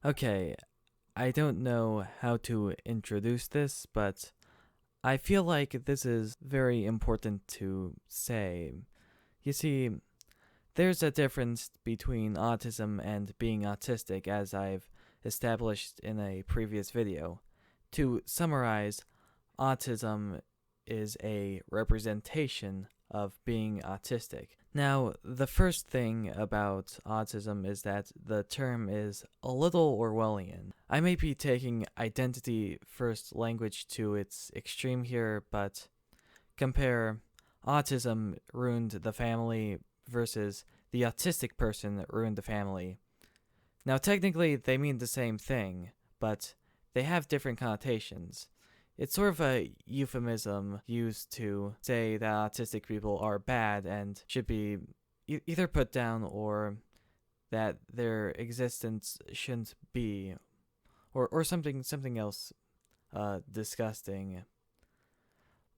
Okay, I don't know how to introduce this, but I feel like this is very important to say. You see, there's a difference between autism and being autistic, as I've established in a previous video. To summarize, autism is a representation of being autistic. Now, the first thing about autism is that the term is a little Orwellian. I may be taking identity first language to its extreme here, but compare autism ruined the family versus the autistic person that ruined the family. Now, technically, they mean the same thing, but they have different connotations. It's sort of a euphemism used to say that autistic people are bad and should be either put down or that their existence shouldn't be, or something else disgusting.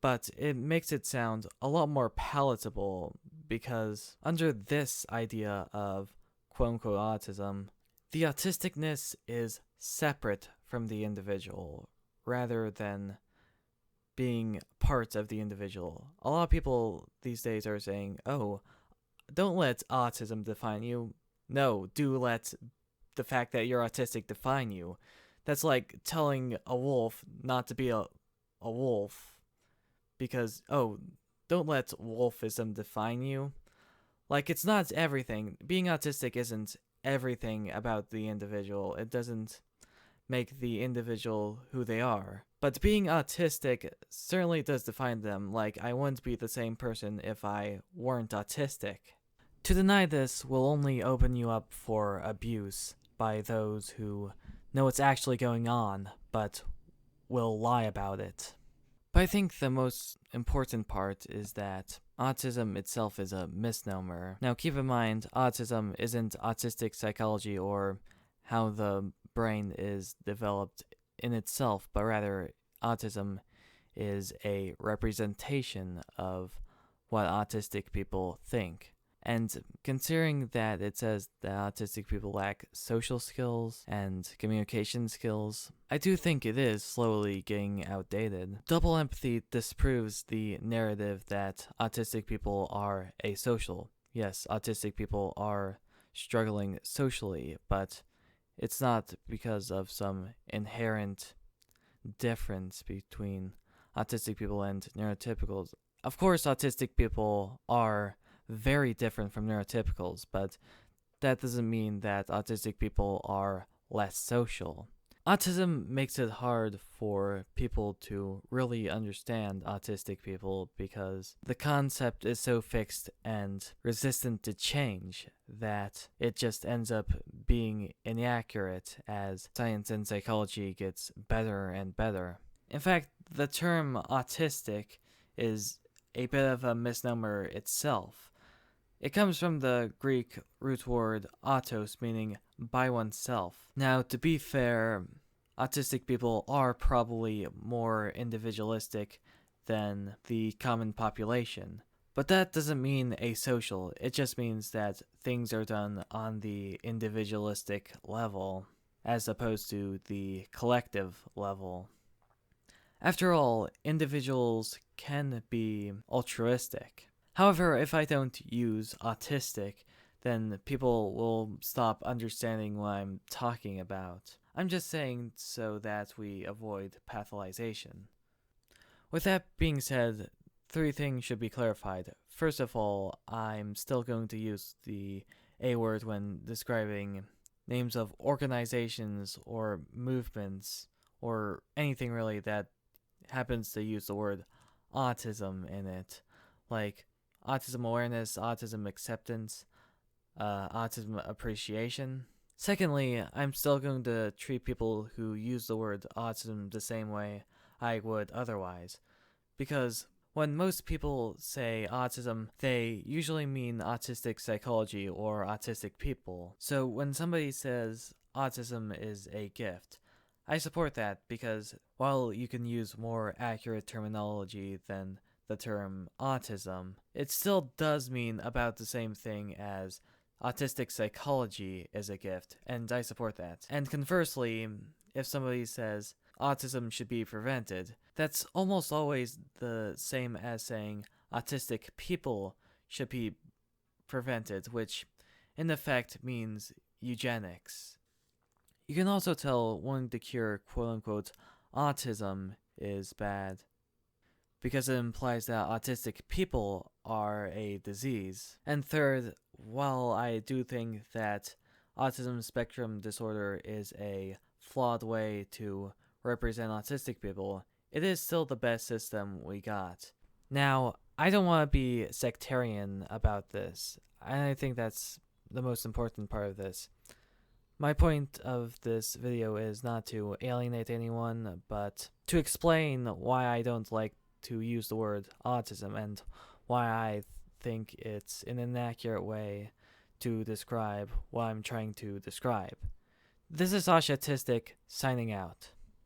But it makes it sound a lot more palatable because under this idea of quote unquote autism, the autisticness is separate from the individual rather than being part of the individual. A lot of people these days are saying, oh, don't let autism define you. No, do let the fact that you're autistic define you. That's like telling a wolf not to be a wolf because, oh, don't let wolfism define you. Like, it's not everything. Being autistic isn't everything about the individual. It doesn't make the individual who they are. But being autistic certainly does define them. Like, I wouldn't be the same person if I weren't autistic. To deny this will only open you up for abuse by those who know what's actually going on, but will lie about it. But I think the most important part is that autism itself is a misnomer. Now, keep in mind, autism isn't autistic psychology or how the brain is developed in itself, but rather, autism is a representation of what autistic people think. And considering that it says that autistic people lack social skills and communication skills, I do think it is slowly getting outdated. Double empathy disproves the narrative that autistic people are asocial. Yes, autistic people are struggling socially, but it's not because of some inherent difference between autistic people and neurotypicals. Of course, autistic people are very different from neurotypicals, but that doesn't mean that autistic people are less social. Autism makes it hard for people to really understand autistic people because the concept is so fixed and resistant to change that it just ends up being inaccurate as science and psychology gets better and better. In fact, the term autistic is a bit of a misnomer itself. It comes from the Greek root word autos, meaning by oneself. Now, to be fair, autistic people are probably more individualistic than the common population. But that doesn't mean asocial, it just means that things are done on the individualistic level as opposed to the collective level. After all, individuals can be altruistic. However, if I don't use autistic, then people will stop understanding what I'm talking about. I'm just saying so that we avoid pathologization. With that being said, 3 things should be clarified. First of all, I'm still going to use the A word when describing names of organizations or movements or anything really that happens to use the word autism in it, like autism awareness, autism acceptance, autism appreciation. Secondly, I'm still going to treat people who use the word autism the same way I would otherwise, because when most people say autism, they usually mean autistic psychology or autistic people. So when somebody says autism is a gift, I support that because while you can use more accurate terminology than the term autism, it still does mean about the same thing as autistic psychology is a gift, and I support that. And conversely, if somebody says autism should be prevented, that's almost always the same as saying autistic people should be prevented, which in effect means eugenics. You can also tell wanting to cure quote unquote autism is bad because it implies that autistic people are a disease. And third, while I do think that autism spectrum disorder is a flawed way to represent autistic people, it is still the best system we got. Now, I don't want to be sectarian about this, and I think that's the most important part of this. My point of this video is not to alienate anyone, but to explain why I don't like to use the word autism and why I think it's an inaccurate way to describe what I'm trying to describe. This is Autistic signing out.